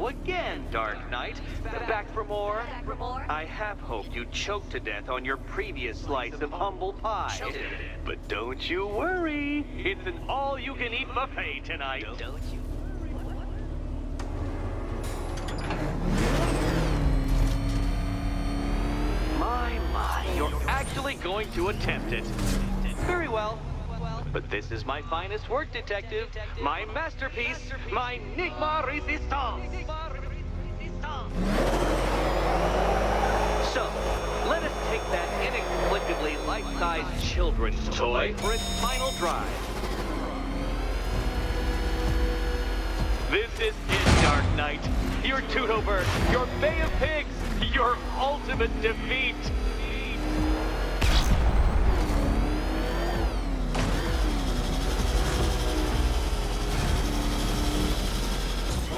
Hello again, Dark Knight. Back for more? I have hoped you'd choke to death on your previous slice of humble pie. But don't you worry. It's an all-you-can-eat buffet tonight. Don't you? My, you're actually going to attempt it. Very well. But this is my finest work, Detective. My masterpiece, my Enigma Resistance. So, let us take that inexplicably life-sized children's toy for its final drive. This is it, Dark Knight. Your Toodlebird, your Bay of Pigs, your ultimate defeat.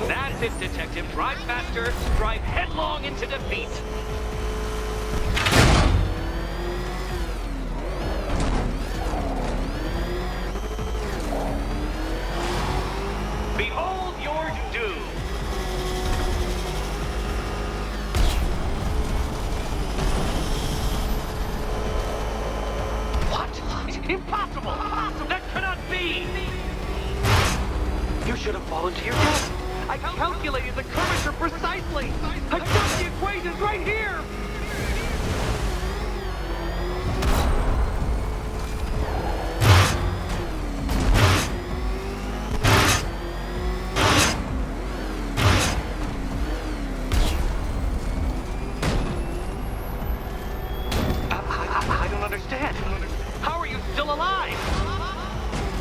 That's it, Detective. Drive faster, drive headlong into defeat. Behold your doom. What? Impossible! That cannot be! You should have fallen to your death. I calculated the curvature precisely! I've got the equations right here! I don't understand. How are you still alive?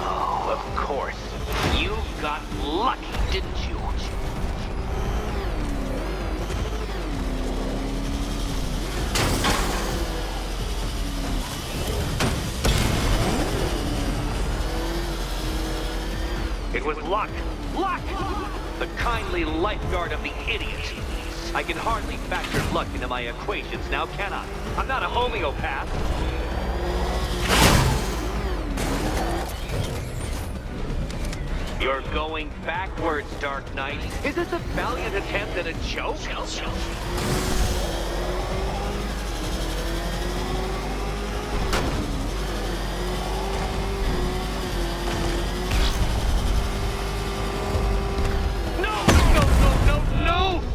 Oh, of course. You got lucky, didn't you? It was luck! Luck! The kindly lifeguard of the idiot. I can hardly factor luck into my equations now, can I? I'm not a homeopath. You're going backwards, Dark Knight. Is this a valiant attempt at a joke?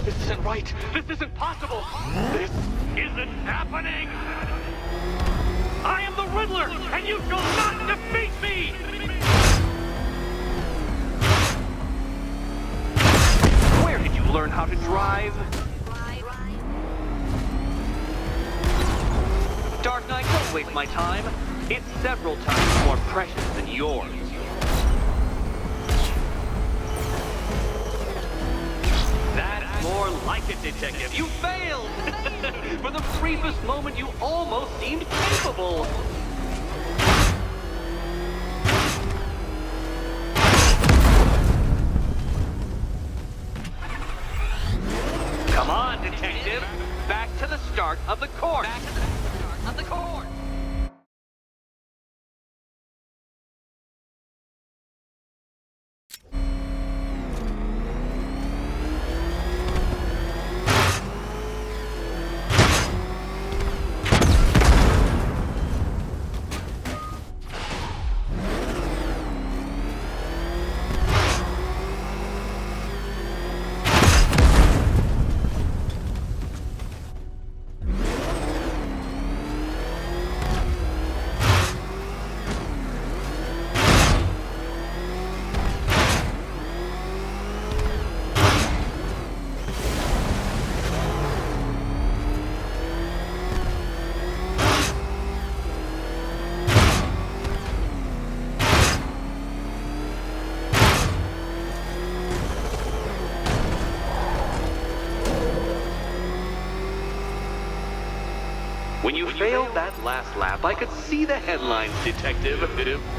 This isn't right. This isn't possible. This isn't happening. I am the Riddler, and you shall not defeat me! Where did you learn how to drive? Dark Knight, don't waste my time. It's several times more precious than yours. More like it, Detective. You failed! For the briefest moment, you almost seemed capable. Come on, Detective. Back to the start of the course. When you failed that last lap, I could see the headlines, Detective.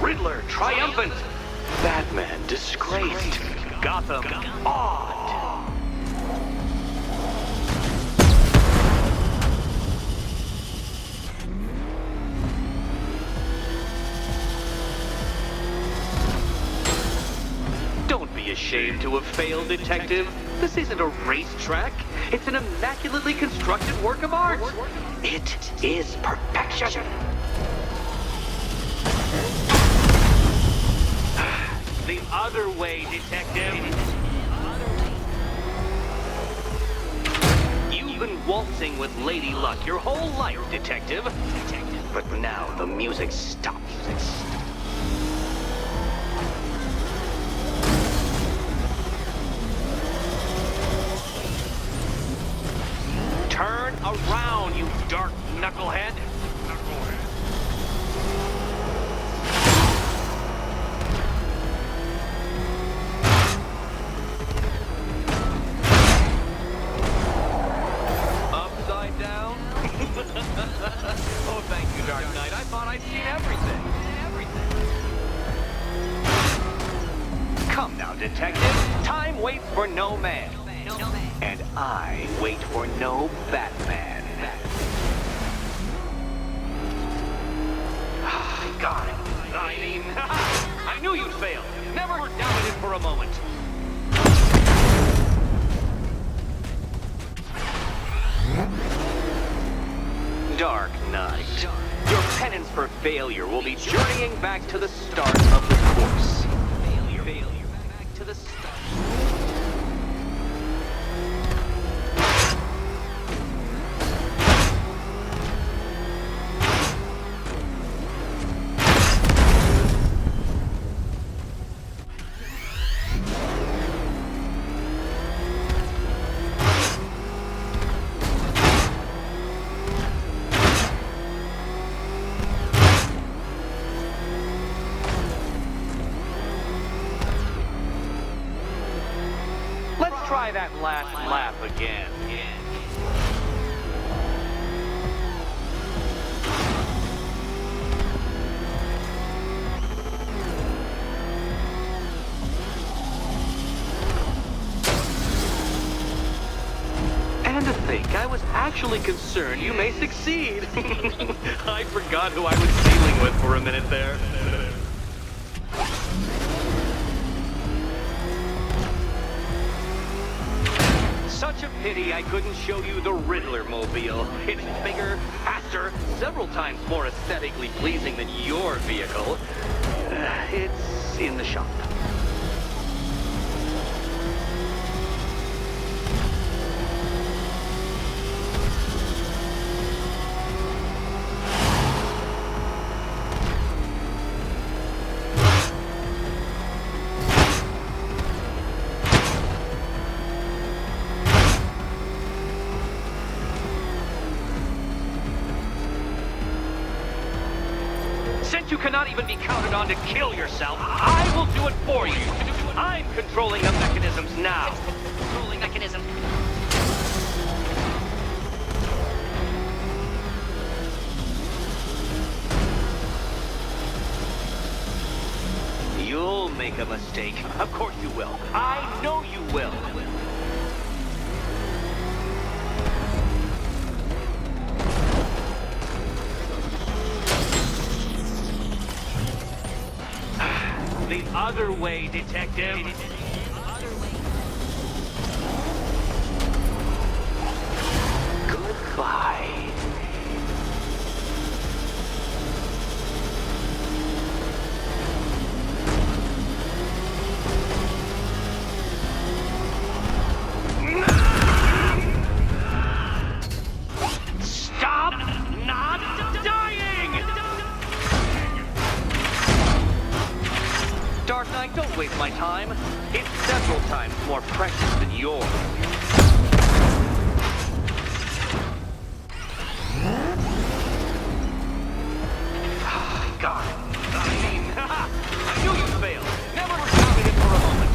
Riddler triumphant. Batman disgraced. Gotham awed. Don't be ashamed to have failed, Detective. This isn't a racetrack. It's an immaculately constructed work of art. It is perfection. The other way, detective. You've been waltzing with Lady Luck your whole life, detective. But now the music stops. Turn around, you dark knucklehead. Upside down? Oh, thank you, Dark Knight. I thought I'd seen everything. Come now, detective. Time waits for no man. And I wait for no Batman. God, I knew you'd fail. Never doubted it for a moment. Dark Knight, your penance for failure will be journeying back to the start of the course. Failure. Back to the start. Try that last lap again. And to think, I was actually concerned you may succeed. I forgot who I was dealing with for a minute there. Such a pity I couldn't show you the Riddler mobile. It's bigger, faster, several times more aesthetically pleasing than your vehicle. It's in the shop. Since you cannot even be counted on to kill yourself, I will do it for you. I'm controlling the mechanisms now. Controlling mechanism. You'll make a mistake. Of course you will. I know you will. The other way, detective. Goodbye. Stop not dying! Dark Knight, don't waste my time. It's several times more precious than yours. God, I knew you'd fail. Never doubted it for a moment.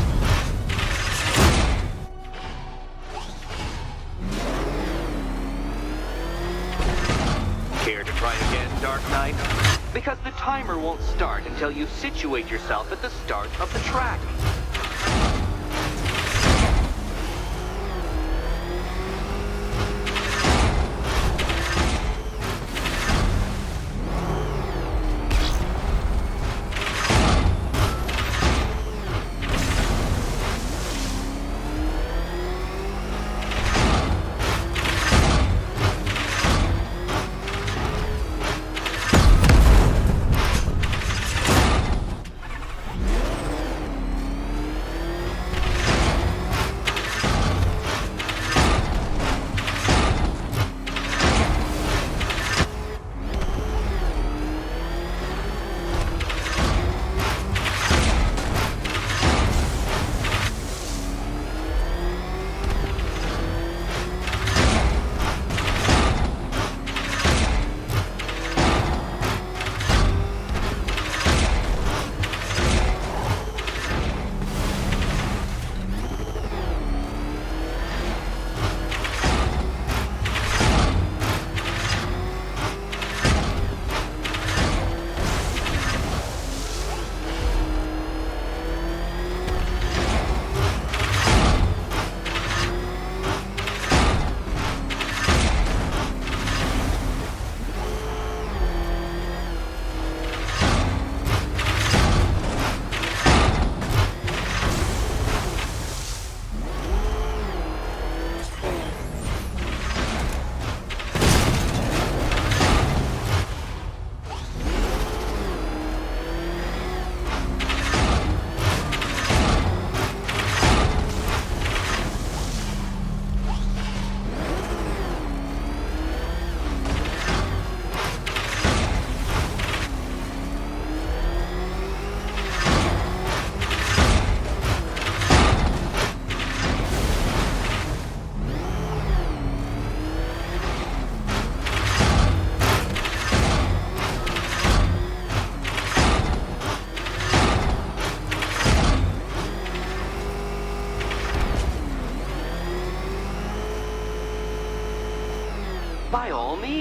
Care to try again, Dark Knight? Because the timer won't start until you situate yourself at the start of the track.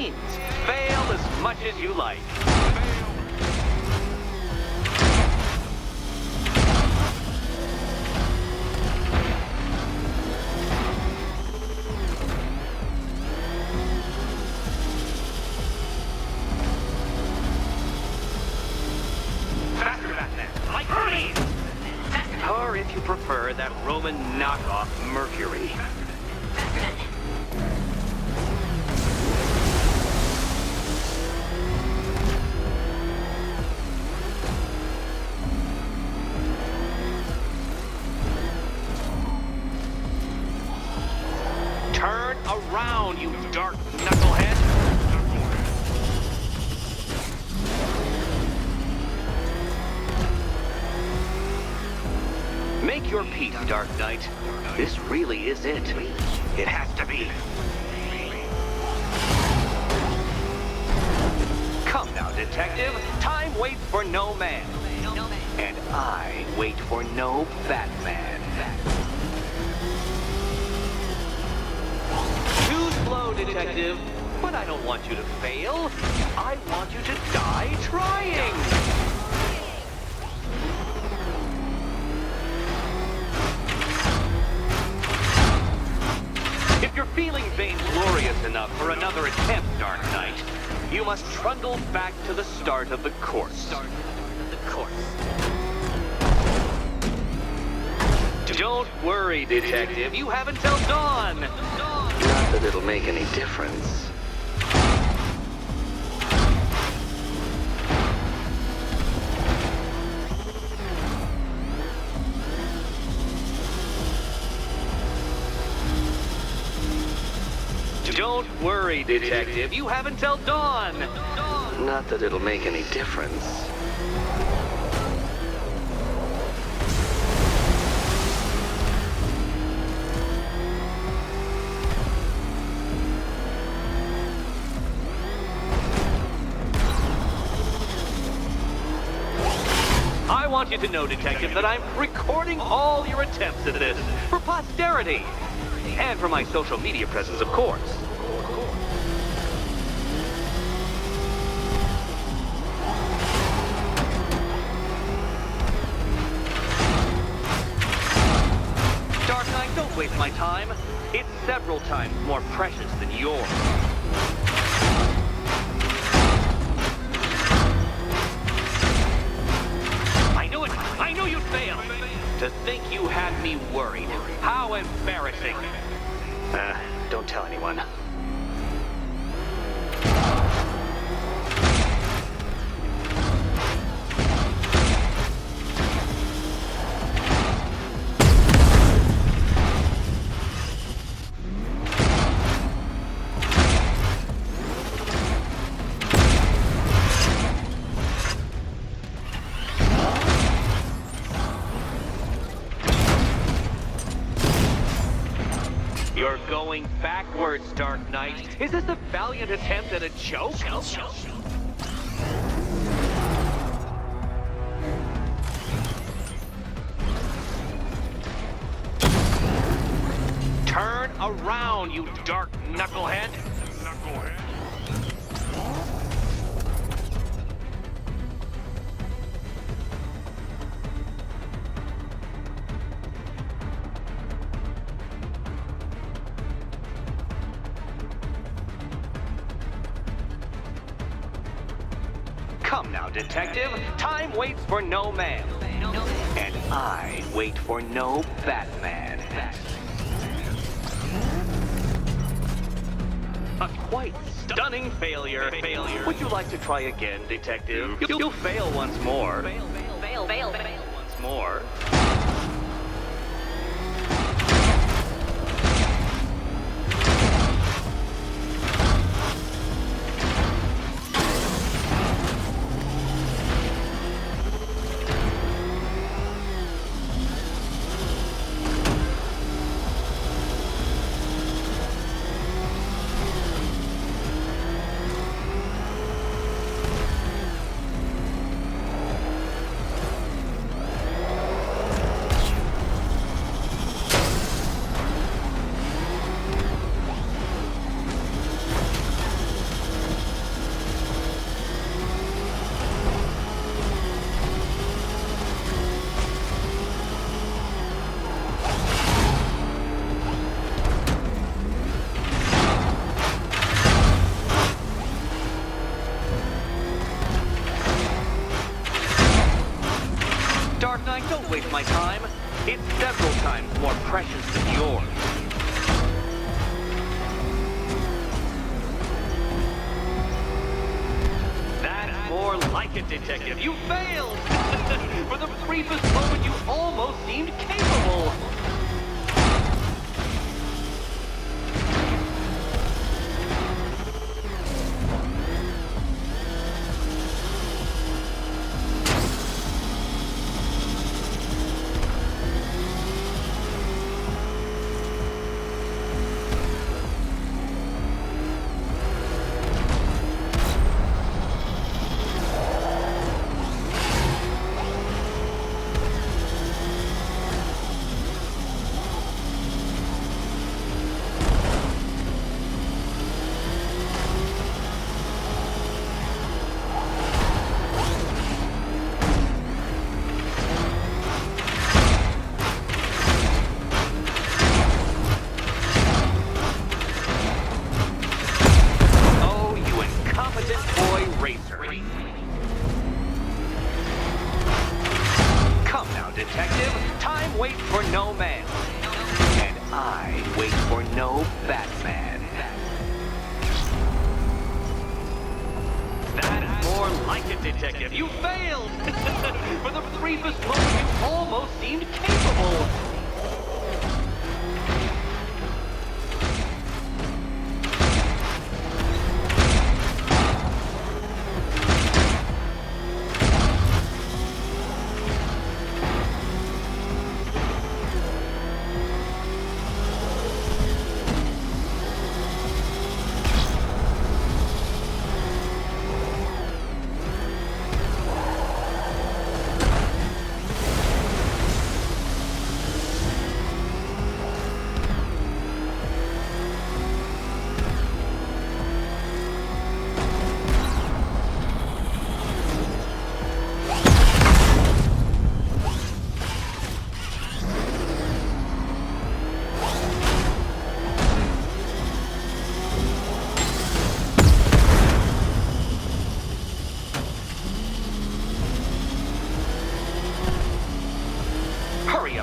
means. Fail as much as you like. Or if you prefer, that Roman knockoff Mercury. Turn around, you dark knucklehead! Make your peace, Dark Knight. This really is it. It has to be. Come now, detective. Time waits for no man. And I wait for no Batman. Too slow, detective. But I don't want you to fail. I want you to die trying. If you're feeling vainglorious enough for another attempt, Dark Knight, you must trundle back to the start of the course. Don't worry, detective. You have until dawn. Not that it'll make any difference. Don't worry, detective. You have until dawn. Not that it'll make any difference. I want you to know, detective, that I'm recording all your attempts at this for posterity. And for my social media presence, of course. Dark Knight, don't waste my time. It's several times more precious than yours. I knew it! I knew you'd fail! To think you had me worried. How embarrassing. Don't tell anyone. You're going backwards, Dark Knight. Is this a valiant attempt at a joke? Turn around, you dark knucklehead. Come now, detective. Time waits for no man. And I wait for no Batman. A quite stunning failure. Would you like to try again, detective? You'll fail once more. Fail once more. Knight, don't waste my time. It's several times more precious than yours. That's more like it, Detective. You failed! For the briefest moment, you almost seemed capable. Come now, Detective. Time waits for no man. And I wait for no Batman. That's more like it, Detective. You failed! For the briefest moment, you almost seemed capable.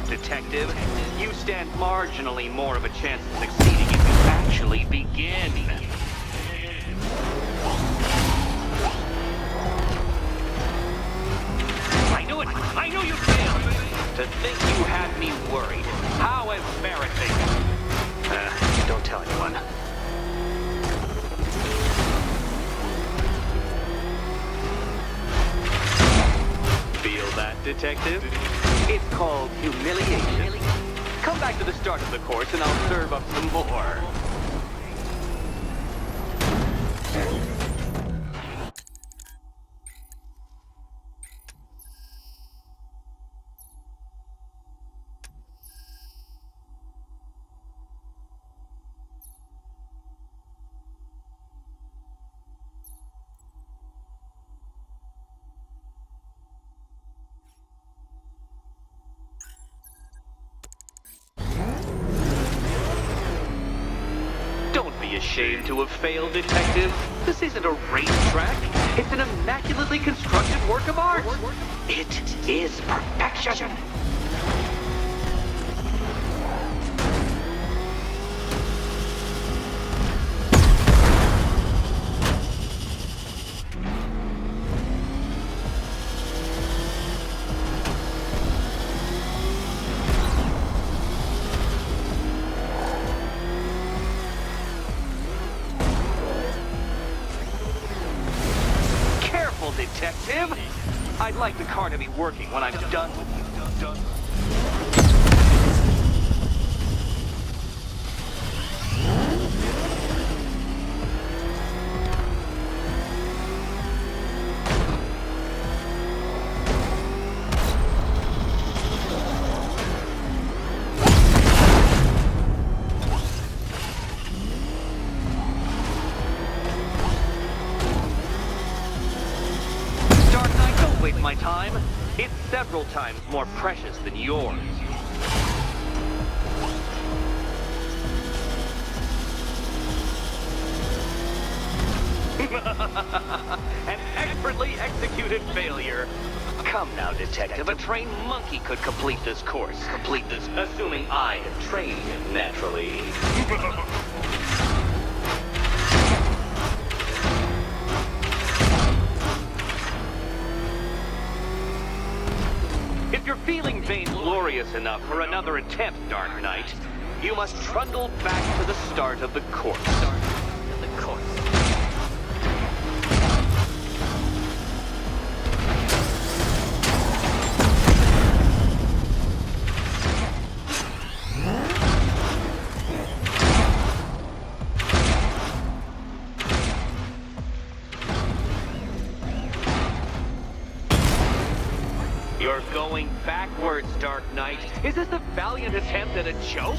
Detective, you stand marginally more of a chance of succeeding if you actually begin. I knew it! I knew you'd fail! To think you had me worried. How embarrassing! Don't tell anyone. Feel that, Detective? It's called humiliation. Come back to the start of the course and I'll serve up some more. Don't be ashamed to have failed, Detective. This isn't a racetrack. It's an immaculately constructed work of art. It is perfection. Detective, I'd like the car to be working when I'm done with you. My time, it's several times more precious than yours. An expertly executed failure. Come now, Detective. A trained monkey could complete this course. Assuming I have trained him, naturally. If you're feeling vainglorious enough for another attempt, Dark Knight, you must trundle back to the start of the course. You're going backwards, Dark Knight. Is this a valiant attempt at a joke?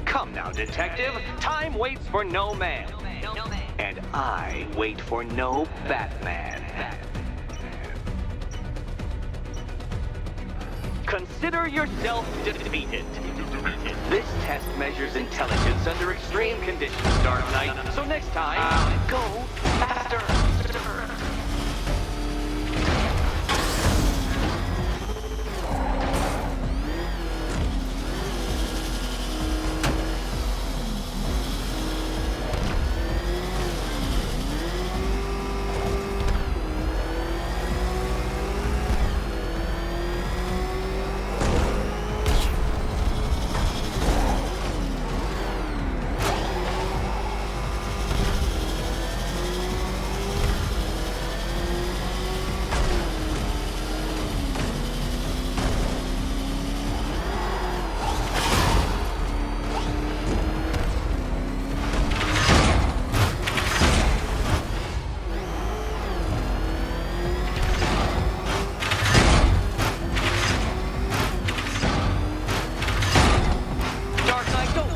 Come now, Detective. Time waits for no man. And I wait for no Batman. Consider yourself defeated. This test measures intelligence under extreme conditions, Dark Knight. So next time, go faster.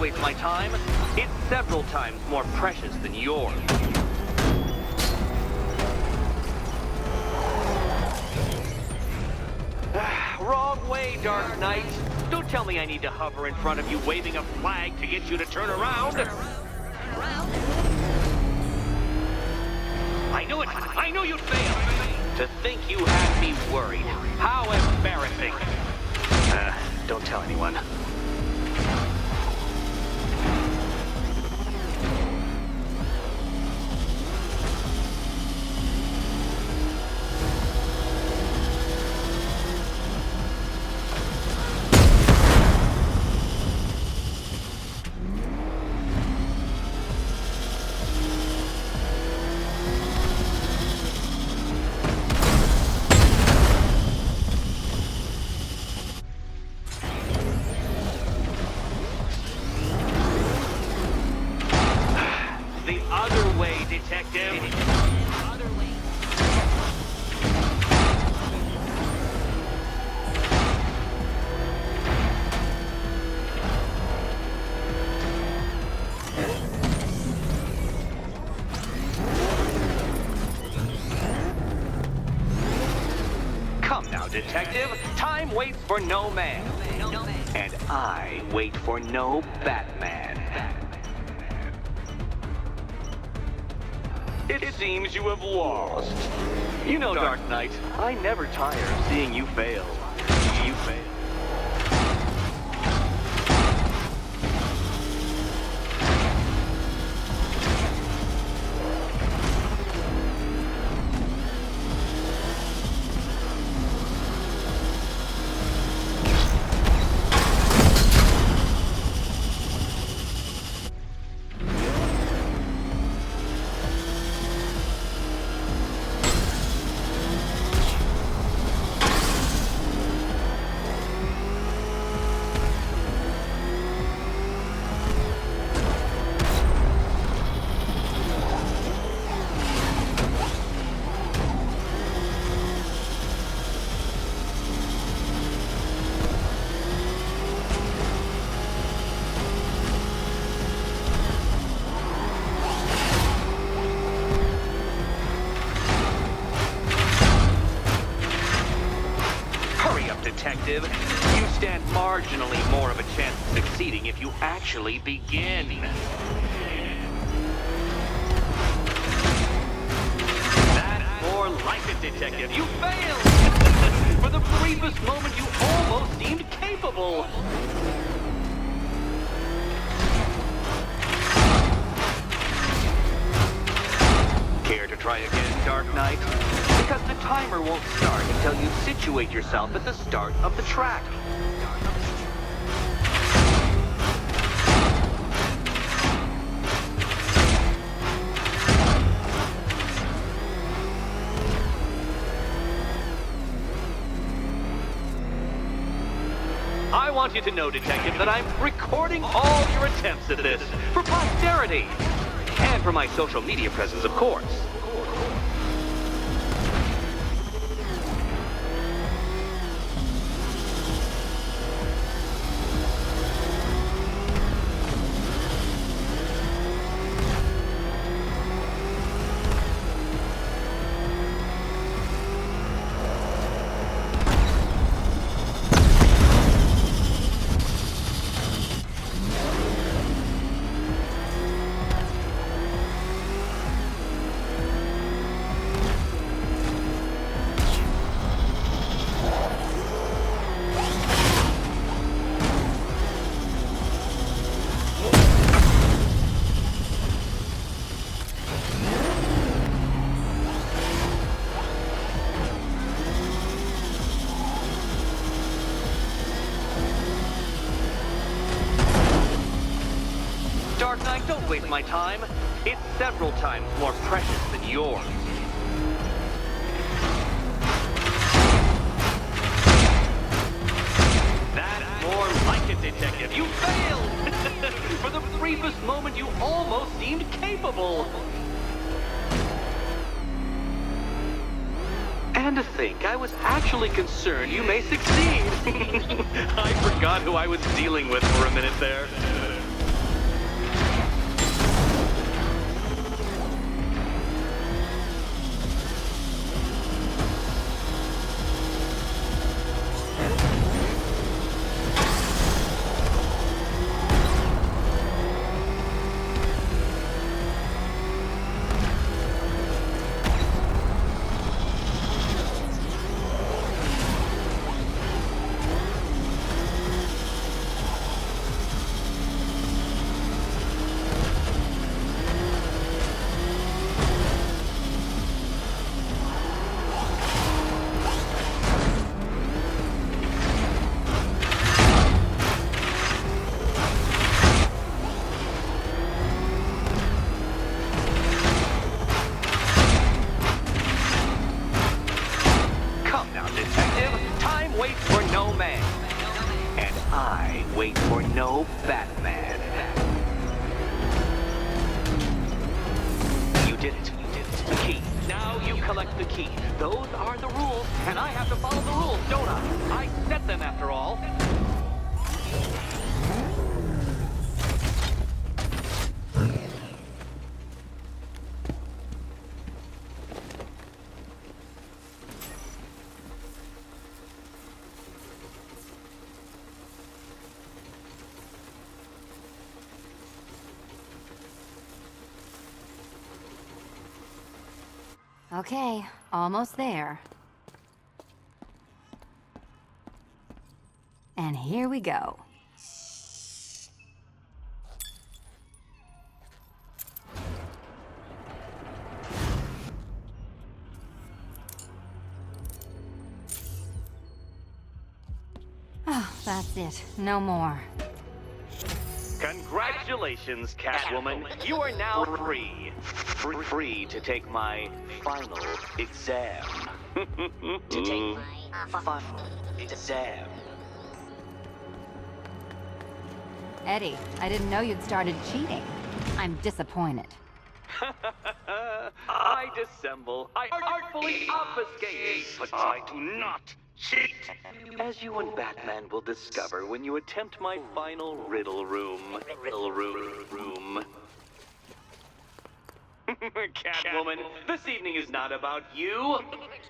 Waste my time. It's several times more precious than yours. Wrong way, Dark Knight. Don't tell me I need to hover in front of you waving a flag to get you to turn around. I knew it. I knew you'd fail. To think you had me worried. How embarrassing. Don't tell anyone. Detective. Come now, Detective. Time waits for no man. And I wait for no Batman. It seems you have lost. You know, Dark Knight, I never tire of seeing you fail. You fail. detective. You stand marginally more of a chance of succeeding if you actually begin. That's more like it, detective. You failed! For the briefest moment, you almost seemed capable. Care to try again, Dark Knight? Because the timer won't start until you situate yourself at the start of the track. I want you to know, Detective, that I'm recording all your attempts at this for posterity. And for my social media presence, of course. Dark Knight, don't waste my time. It's several times more precious than yours. That's more like it, Detective. You failed! For the briefest moment, you almost seemed capable. And to think, I was actually concerned you may succeed. I forgot who I was dealing with for a minute there. Wait for no Batman. You did it. The key. Now you collect the key. Those are the rules, and I have to follow the rules, don't I? I set them after all. Okay, almost there. And here we go. Oh, that's it. No more. Congratulations, Catwoman. You are now free. Free to take my final exam. To take my final exam. Eddie, I didn't know you'd started cheating. I'm disappointed. I dissemble. I artfully obfuscate. But I do not cheat. As you and Batman will discover when you attempt my final riddle room. Catwoman, this evening is not about you.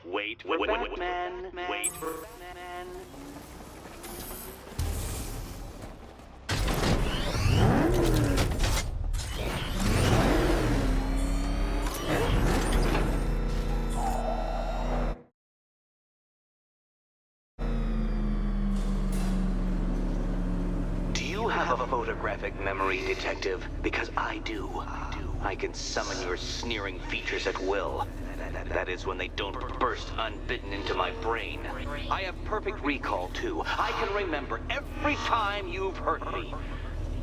Wait for Batman. Wait for Batman. have a photographic memory, Detective, because I do. I can summon your sneering features at will. That is when they don't burst unbidden into my brain. I have perfect recall, too. I can remember every time you've hurt me.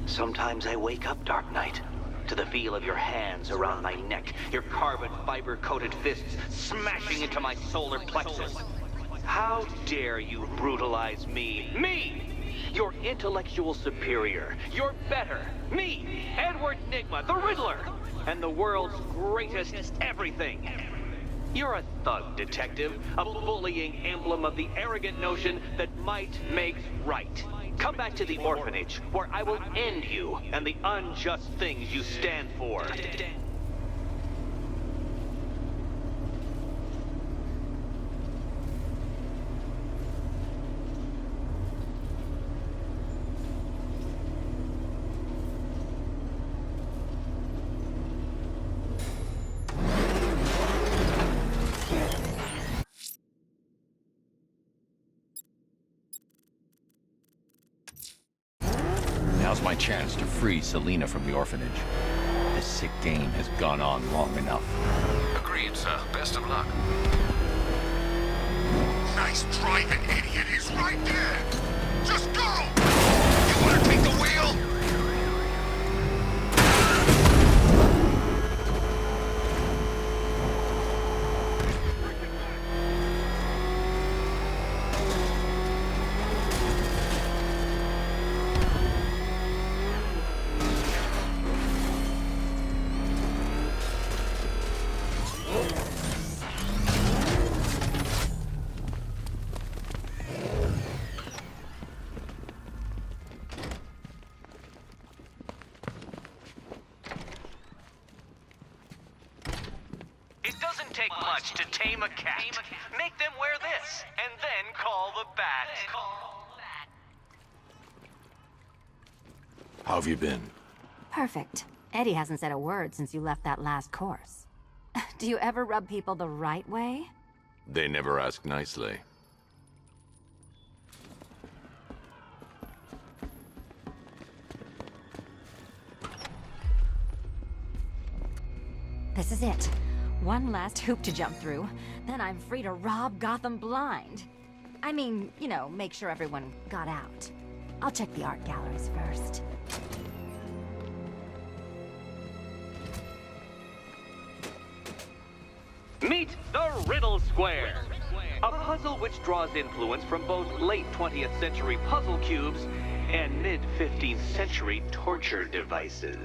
Sometimes I wake up, Dark Knight, to the feel of your hands around my neck, your carbon fiber-coated fists smashing into my solar plexus. How dare you brutalize me? Me! Your intellectual superior. You're better. Me, Edward Nygma, the Riddler, and the world's greatest everything. You're a thug, Detective, a bullying emblem of the arrogant notion that might makes right. Come back to the orphanage, where I will end you and the unjust things you stand for. Now's my chance to free Selina from the orphanage. This sick game has gone on long enough. Agreed, sir. Best of luck. Nice driving, idiot! He's right there! Just go! You wanna take the wheel? It doesn't take much to tame a cat. Make them wear this, and then call the bat. How have you been? Perfect. Eddie hasn't said a word since you left that last course. Do you ever rub people the right way? They never ask nicely. This is it. One last hoop to jump through, then I'm free to rob Gotham blind. I mean, you know, make sure everyone got out. I'll check the art galleries first. Meet the Riddle Square, a puzzle which draws influence from both late 20th century puzzle cubes and mid-15th century torture devices.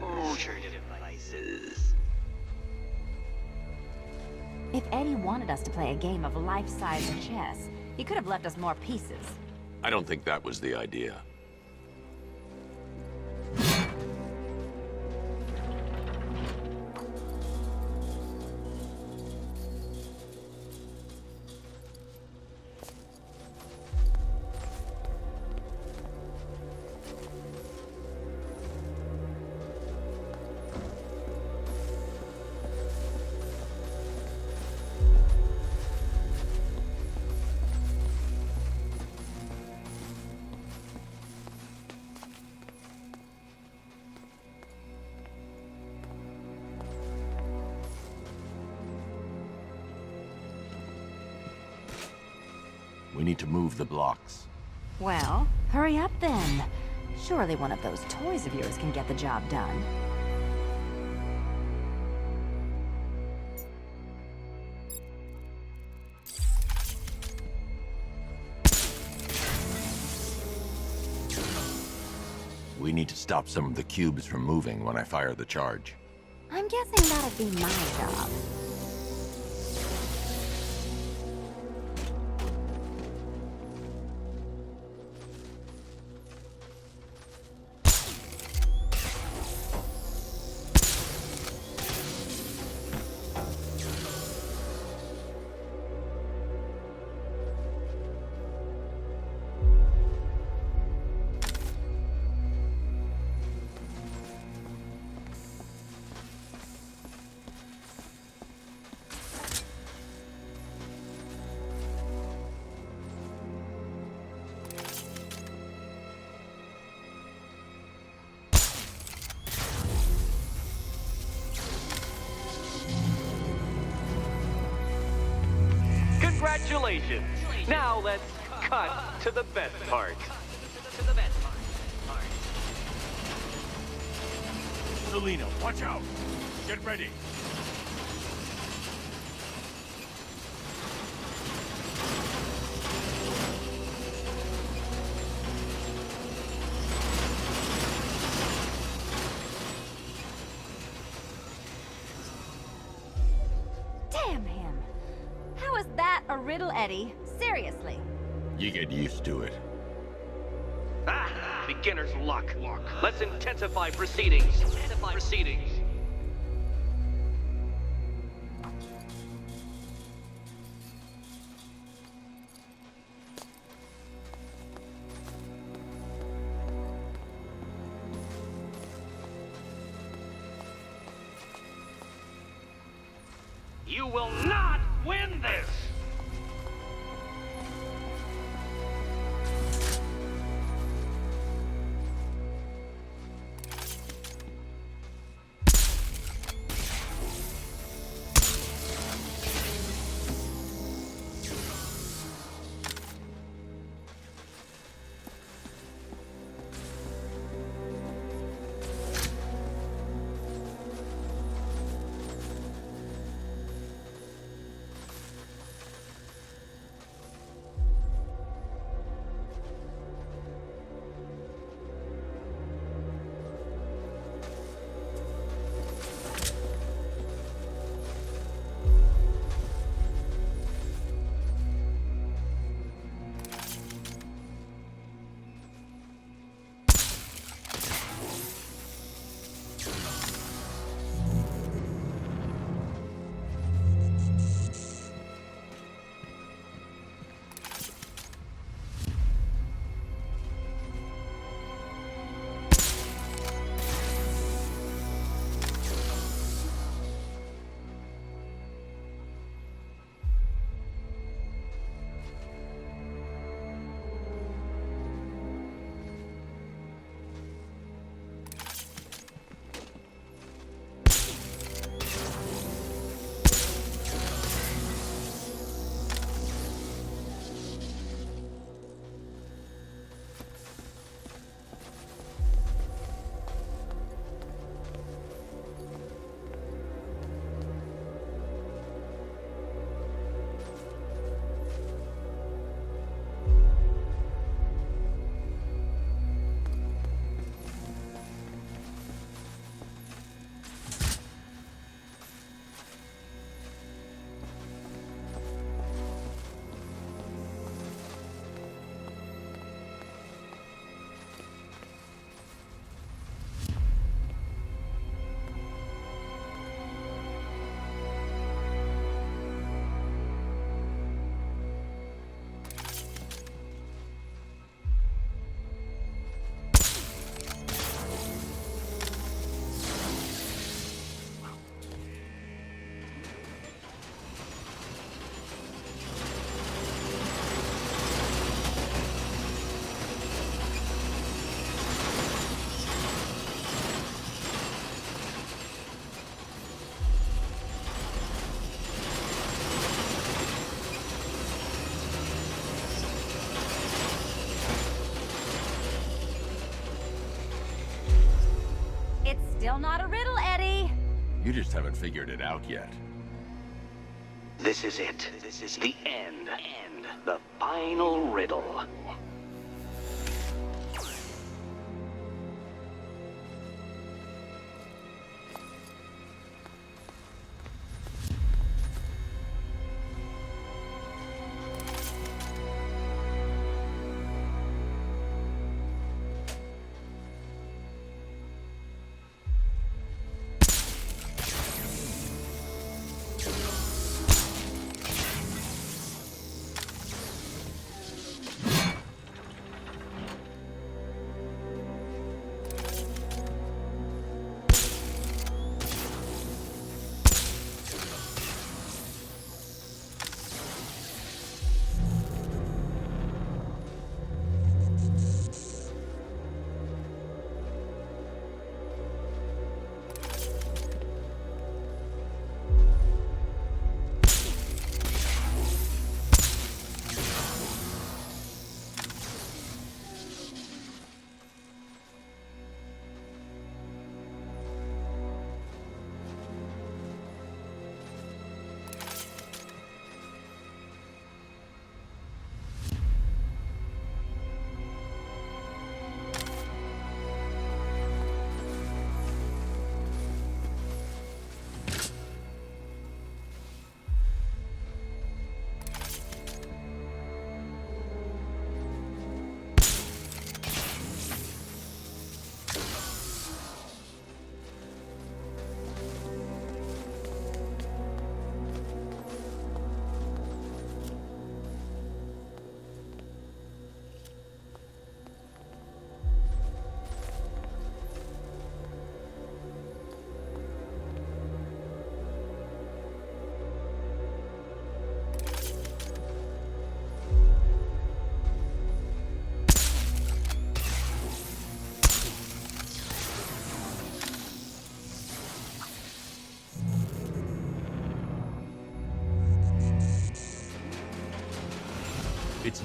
If Eddie wanted us to play a game of life-size chess, he could have left us more pieces. I don't think that was the idea. We need to move the blocks. Well, hurry up then. Surely one of those toys of yours can get the job done. We need to stop some of the cubes from moving when I fire the charge. I'm guessing that'll be my job. Congratulations! Now let's cut to the best part. Selina, watch out! Get ready! Damn him. How is that a riddle, Eddie? Seriously. You get used to it. Ah, beginner's luck. Let's intensify proceedings. You will not win this! Still not a riddle, Eddie. You just haven't figured it out yet. This is it. This is the end. The final riddle.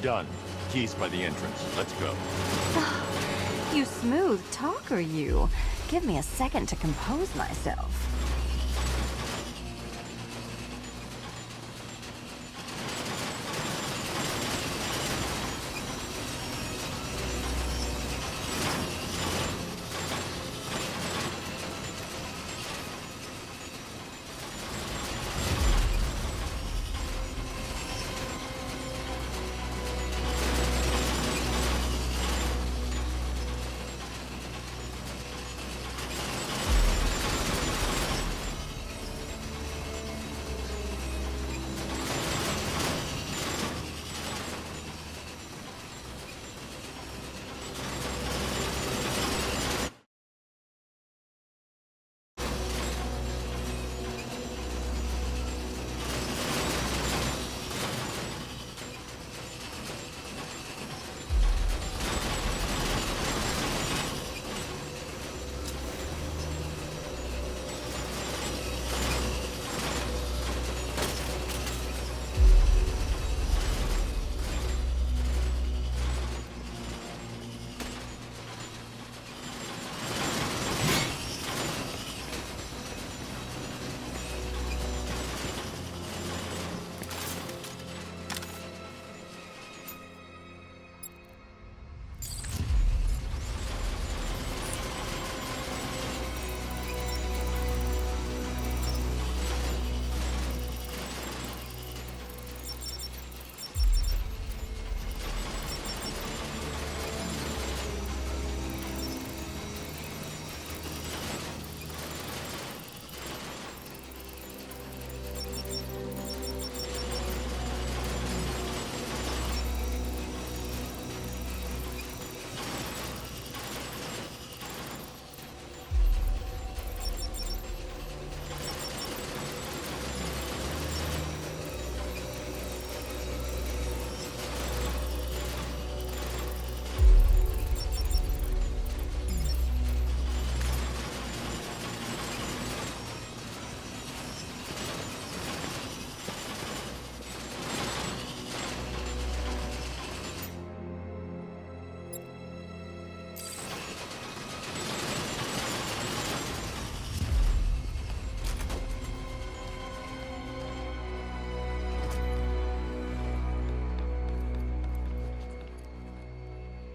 done. Keys by the entrance. Let's go. You smooth talker, you. Give me a second to compose myself.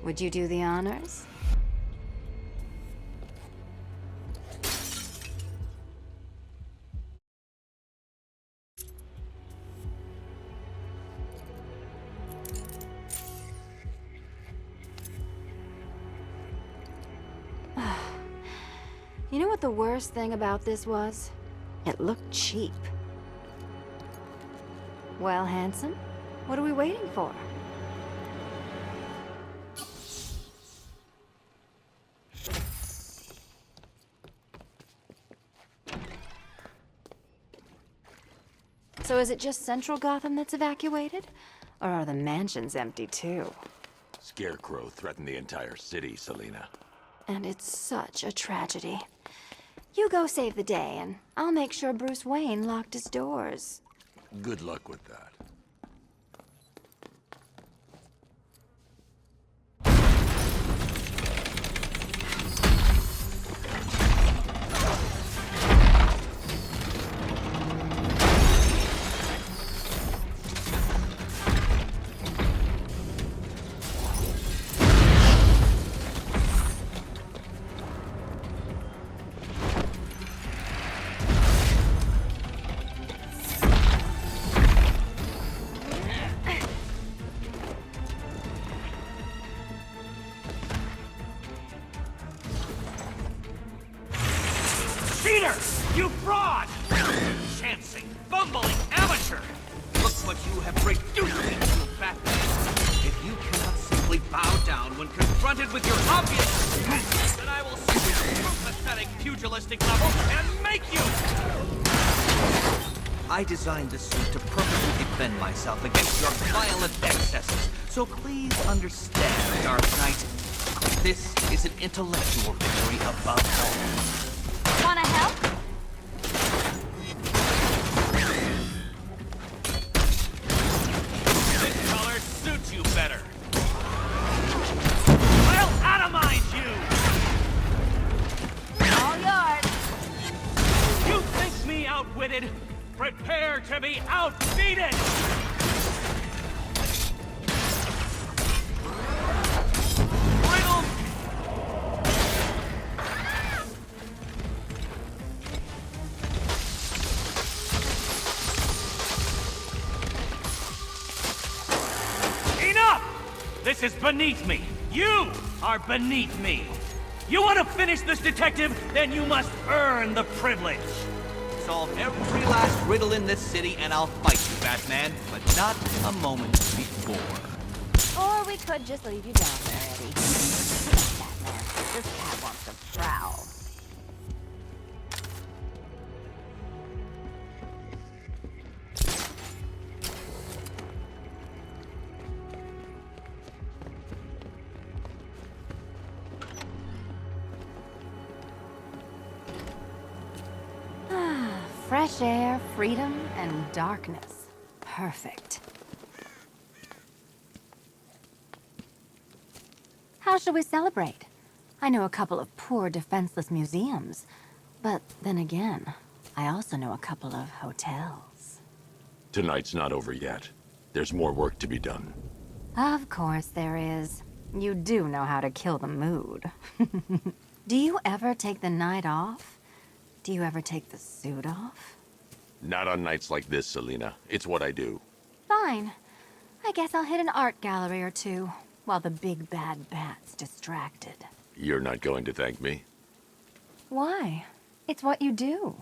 Would you do the honors? You know what the worst thing about this was? It looked cheap. Well, handsome, what are we waiting for? So is it just Central Gotham that's evacuated? Or are the mansions empty too? Scarecrow threatened the entire city, Selina. And it's such a tragedy. You go save the day, and I'll make sure Bruce Wayne locked his doors. Good luck with that. Cheater! You fraud! Chancing, fumbling amateur! Look what you have reduced me to, Batman! If you cannot simply bow down when confronted with your obvious weakness, then I will see your pathetic pugilistic level and make you! I designed this suit to perfectly defend myself against your violent excesses, so please understand, Dark Knight. This is an intellectual victory above all. Wanna help? This color suits you better. to be outbeaten! Riddle! Enough! This is beneath me. You are beneath me. You want to finish this, detective? Then you must earn the privilege. Solve every last riddle in this city and I'll fight you, Batman, but not a moment before. Or we could just leave you down there, Eddie. Batman, this cat wants to prowl. Fresh air, freedom, and darkness. Perfect. How shall we celebrate? I know a couple of poor, defenseless museums. But then again, I also know a couple of hotels. Tonight's not over yet. There's more work to be done. Of course there is. You do know how to kill the mood. Do you ever take the night off? Do you ever take the suit off? Not on nights like this, Selina. It's what I do. Fine. I guess I'll hit an art gallery or two, while the big bad bat's distracted. You're not going to thank me? Why? It's what you do.